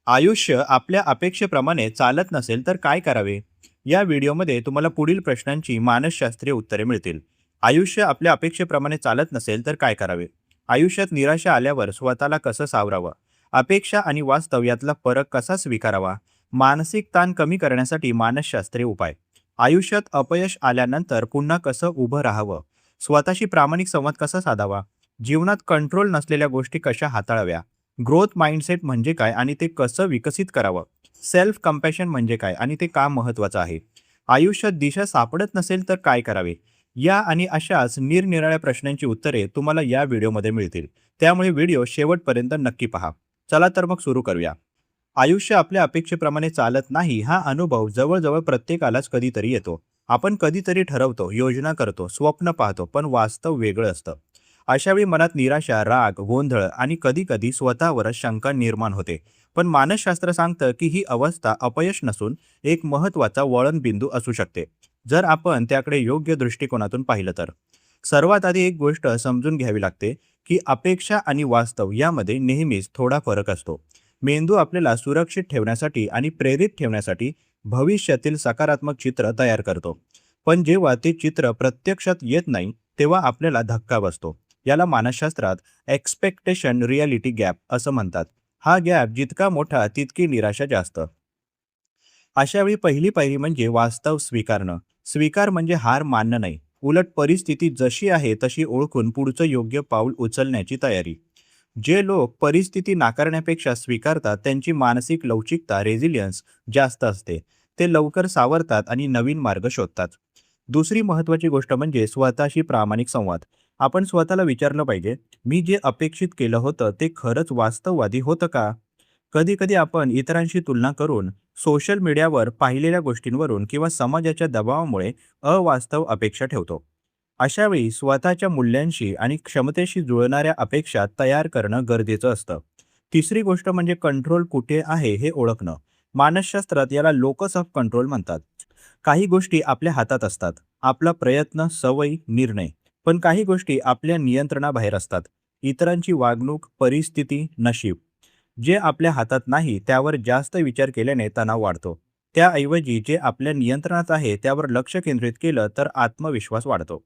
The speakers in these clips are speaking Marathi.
आयुष्य आपल्या अपेक्षेप्रमाणे चालत नसेल तर काय करावे? या व्हिडिओमध्ये तुम्हाला पुढील प्रश्नांची मानसशास्त्रीय उत्तरे मिळतील. आयुष्य आपल्या अपेक्षेप्रमाणे चालत नसेल तर काय करावे? आयुष्यात निराशा आल्यावर स्वतःला कसं सावरावं? अपेक्षा आणि वास्तव यातला फरक कसा स्वीकारावा? मानसिक ताण कमी करण्यासाठी मानसशास्त्रीय उपाय. आयुष्यात अपयश आल्यानंतर पुन्हा कसं उभं राहावं? स्वतःशी प्रामाणिक संवाद कसा साधावा? जीवनात कंट्रोल नसलेल्या गोष्टी कशा हाताळाव्या? ग्रोथ माइंडसेट म्हणजे काय आणि ते कसं विकसित करावं? सेल्फ कंपॅशन म्हणजे काय आणि ते का महत्त्वाचं आहे? आयुष्यात दिशा सापडत नसेल तर काय करावे? या आणि अशाच निरनिराळ्या प्रश्नांची उत्तरे तुम्हाला या व्हिडिओमध्ये मिळतील. त्यामुळे व्हिडिओ शेवटपर्यंत नक्की पहा. चला तर मग सुरू करूया. आयुष्य आपल्या अपेक्षेप्रमाणे चालत नाही हा अनुभव जवळजवळ प्रत्येकालाच कधीतरी येतो. आपण कधीतरी ठरवतो, योजना करतो, स्वप्न पाहतो, पण वास्तव वेगळं असतं. अशावेळी मनात निराशा, राग, गोंधळ आणि कधीकधी स्वतःवरच शंका निर्माण होते. पण मानसशास्त्र सांगतं की ही अवस्था अपयश नसून एक महत्त्वाचा वळणबिंदू असू शकते, जर आपण त्याकडे योग्य दृष्टिकोनातून पाहिलं तर. सर्वात आधी एक गोष्ट समजून घ्यावी लागते की अपेक्षा आणि वास्तव यामध्ये नेहमीच थोडा फरक असतो. मेंदू आपल्याला सुरक्षित ठेवण्यासाठी आणि प्रेरित ठेवण्यासाठी भविष्यातील सकारात्मक चित्र तयार करतो. पण जेव्हा ते चित्र प्रत्यक्षात येत नाही, तेव्हा आपल्याला धक्का बसतो. याला मानसशास्त्रात एक्सपेक्टेशन रियालिटी गॅप असं म्हणतात. हा गॅप जितका मोठा तितकी निराशा जास्त. अशावेळी पहिली पायरी म्हणजे वास्तव स्वीकारणं. स्वीकार म्हणजे हार मानणं नाही. उलट परिस्थिती जशी आहे तशी ओळखून पुढचं योग्य पाऊल उचलण्याची तयारी. जे लोक परिस्थिती नाकारण्यापेक्षा स्वीकारतात त्यांची मानसिक लवचिकता रेझिलियन्स जास्त असते. ते लवकर सावरतात आणि नवीन मार्ग शोधतात. दुसरी महत्त्वाची गोष्ट म्हणजे स्वतःशी प्रामाणिक संवाद. आपण स्वतःला विचारलं पाहिजे, मी जे अपेक्षित केलं होतं ते खरंच वास्तववादी होतं का? कधी-कधी आपण इतरांशी तुलना करून, सोशल मीडियावर पाहिलेल्या गोष्टींवरून किंवा समाजाच्या दबावामुळे अवास्तव अपेक्षा ठेवतो. अशावेळी स्वतःच्या मूल्यांशी आणि क्षमतेशी जुळणाऱ्या अपेक्षा तयार करणं गरजेचं असतं. तिसरी गोष्ट म्हणजे कंट्रोल कुठे आहे हे ओळखणं. मानसशास्त्रात याला लोकस ऑफ कंट्रोल म्हणतात. काही गोष्टी आपल्या हातात असतात. आपला प्रयत्न, सवयी, निर्णय. पण काही गोष्टी आपल्या नियंत्रणाबाहेर असतात. इतरांची वागणूक, परिस्थिती, नशीब. जे आपल्या हातात नाही त्यावर जास्त विचार केल्याने तणाव वाढतो. त्याऐवजी जे आपल्या नियंत्रणात आहे त्यावर लक्ष केंद्रित केलं तर आत्मविश्वास वाढतो.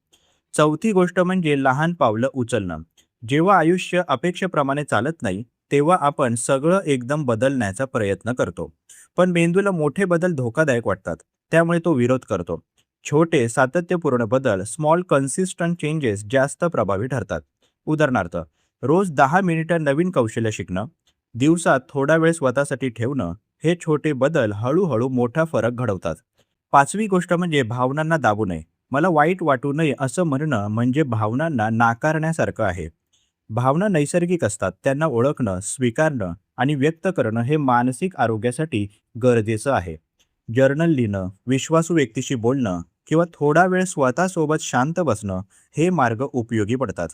चौथी गोष्ट म्हणजे लहान पावलं उचलणं. जेव्हा आयुष्य अपेक्षेप्रमाणे चालत नाही, तेव्हा आपण सगळं एकदम बदलण्याचा प्रयत्न करतो. पण मेंदूला मोठे बदल धोकादायक वाटतात, त्यामुळे तो विरोध करतो. छोटे सातत्यपूर्ण बदल, स्मॉल कन्सिस्टंट चेंजेस जास्त प्रभावी ठरतात. उदाहरणार्थ, रोज 10 मिनिटं नवीन कौशल्य शिकणं, दिवसात थोडा वेळ स्वतःसाठी ठेवणं, हे छोटे बदल हळूहळू मोठा फरक घडवतात. पाचवी गोष्ट म्हणजे भावनांना दाबू नये. मला वाईट वाटू नये असं म्हणणं म्हणजे भावनांना नाकारण्यासारखं आहे. भावना नैसर्गिक असतात. त्यांना ओळखणं, स्वीकारणं आणि व्यक्त करणं हे मानसिक आरोग्यासाठी गरजेचं आहे. जर्नल लिहिणं, विश्वासू व्यक्तीशी बोलणं किंवा थोडा वेळ स्वतःसोबत शांत बसणं हे मार्ग उपयोगी पडतात.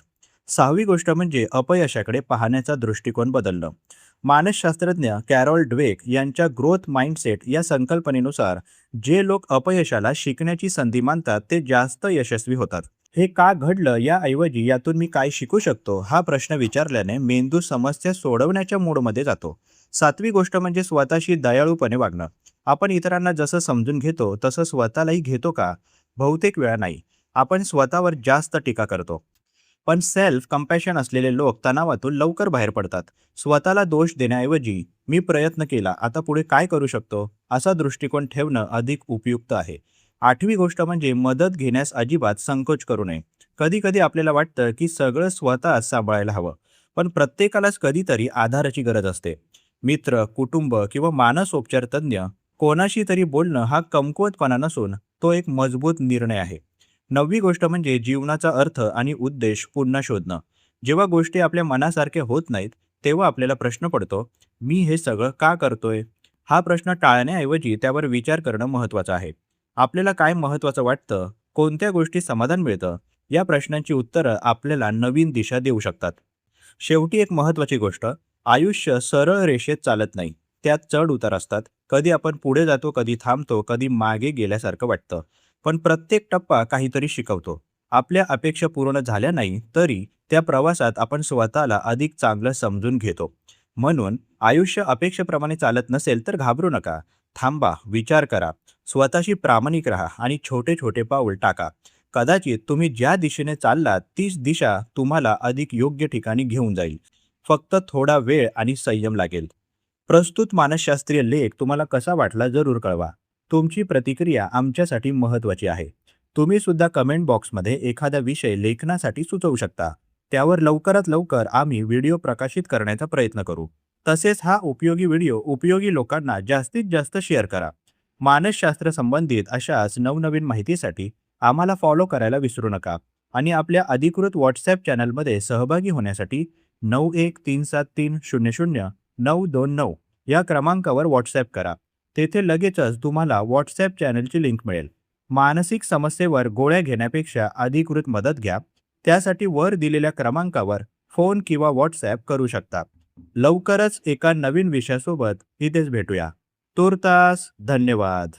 सहावी गोष्ट म्हणजे अपयशाकडे पाहण्याचा दृष्टिकोन बदलणं. मानसशास्त्रज्ञ कॅरॉल ड्वेक यांच्या ग्रोथ माइंडसेट या संकल्पनेनुसार जे लोक अपयशाला शिकण्याची संधी मानतात ते जास्त यशस्वी होतात. हे का घडलं याऐवजी यातून मी काय शिकू शकतो हा प्रश्न विचारल्याने मेंदू समस्या सोडवण्याच्या मूडमध्ये जातो. सातवी गोष्ट म्हणजे स्वतःशी दयाळूपणे वागणं. आपण इतरांना जसं समजून घेतो तसं स्वतःलाही घेतो का? बहुतेक वेळा नाही. आपण स्वतःवर जास्त टीका करतो. पण सेल्फ कंपॅशन असलेले लोक तणावातून लवकर बाहेर पडतात. स्वतःला दोष देण्याऐवजी मी प्रयत्न केला, आता पुढे काय करू शकतो असा दृष्टिकोन ठेवणं अधिक उपयुक्त आहे. आठवी गोष्ट म्हणजे मदत घेण्यास अजिबात संकोच करू नये. कधी कधी आपल्याला वाटतं की सगळं स्वतःच सांभाळायला हवं, पण प्रत्येकालाच कधीतरी आधाराची गरज असते. मित्र, कुटुंब किंवा मानसोपचार तज्ज्ञ कोणाशी तरी बोलणं हा कमकुवतपणा नसून तो एक मजबूत निर्णय आहे. नववी गोष्ट म्हणजे जीवनाचा अर्थ आणि उद्देश पुन्हा शोधणं. जेव्हा गोष्टी आपल्या मनासारख्या होत नाहीत, तेव्हा आपल्याला प्रश्न पडतो, मी हे सगळं का करतोय? हा प्रश्न टाळण्याऐवजी त्यावर विचार करणं महत्त्वाचं आहे. आपल्याला काय महत्त्वाचं वाटतं? कोणत्या गोष्टी समाधान मिळतं? या प्रश्नांची उत्तरं आपल्याला नवीन दिशा देऊ शकतात. शेवटी एक महत्त्वाची गोष्ट, आयुष्य सरळ रेषेत चालत नाही. त्यात चढ-उतार असतात. कधी आपण पुढे जातो, कधी थांबतो, कधी मागे गेल्यासारखं वाटतं. पण प्रत्येक टप्पा काहीतरी शिकवतो. आपल्या अपेक्षा पूर्ण झाल्या नाही तरी त्या प्रवासात आपण स्वतःला अधिक चांगलं समजून घेतो. म्हणून आयुष्य अपेक्षेप्रमाणे चालत नसेल तर घाबरू नका. थांबा, विचार करा, स्वतःशी प्रामाणिक राहा आणि छोटे छोटे पाऊल टाका. कदाचित तुम्ही ज्या दिशेने चाललात तीच दिशा तुम्हाला अधिक योग्य ठिकाणी घेऊन जाईल. फक्त थोडा वेळ आणि संयम लागेल. प्रस्तुत मानसशास्त्रीय लेख तुम्हाला कसा वाटला जरूर कळवा. तुमची प्रतिक्रिया आमच्यासाठी महत्त्वाची आहे. तुम्ही सुद्धा कमेंट बॉक्समध्ये एखादा विषय लेखनासाठी सुचवू शकता. त्यावर लवकरात लवकर आम्ही व्हिडिओ प्रकाशित करण्याचा प्रयत्न करू. तसेच हा उपयोगी व्हिडिओ उपयोगी लोकांना जास्तीत जास्त शेअर करा. मानसशास्त्र संबंधित अशाच नवनवीन माहितीसाठी आम्हाला फॉलो करायला विसरू नका आणि आपल्या अधिकृत व्हॉट्सॲप चॅनलमध्ये सहभागी होण्यासाठी 9137300929 या क्रमांकावर व्हॉट्सॲप करा. तेथे लगेचच तुम्हाला व्हॉट्सॲप चॅनलची लिंक मिळेल. मानसिक समस्येवर गोळ्या घेण्यापेक्षा अधिकृत मदत घ्या. त्यासाठी वर दिलेल्या क्रमांकावर फोन किंवा व्हॉट्सॲप करू शकता. लवकरच एका नवीन विषयासोबत इथेच भेटूया. तूर्तास धन्यवाद.